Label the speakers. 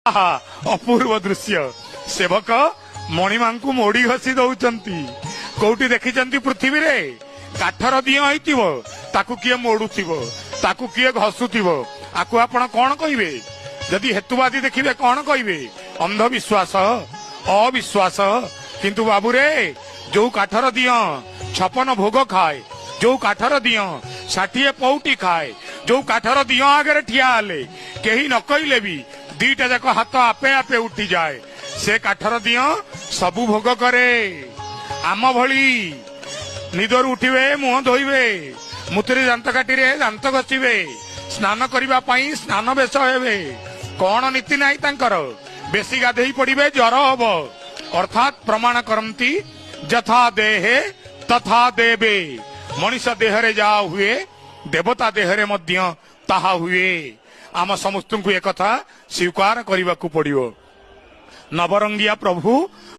Speaker 1: आहा अपूर्व दृश्य सेवक मणिमा को मोड़ी घसी दौरान कौटी देखी पृथ्वी रे काठर दियो ताकू किए मोड़ुथिबो ताकू किए घसुथिबो आकु आपण कौन कहिबे जदि हेतुवादी देखिबे कौन कहिबे अंधविश्वास अविश्वास किंतु बाबू रे जो काठर दियो 56 भोग खाए जो काठर दियो 60 पौटी खाए जो काठर दियो आगे ठिया हेले केही न कइले भी दीटा जाक हाथ आपे आपे उठी जाए से काठर दियो सबु भोग करे आम भली निदर उठिबे मुह धोइबे मुतरी दांत काटी रे दांत घसीबे स्नान करिबा पई स्नान बेश हेबे कौन नीति नाही तांकर बेसी गाधेई पड़िबे ज्वर हबो अर्थात प्रमाण करंती यथा देहे तथा देवे मनीष देहरे जा हुए देवता देहरे मध्य ताहा हुए आम समस्त को एक स्वीकार करने को पड़ो नवरंगिया प्रभु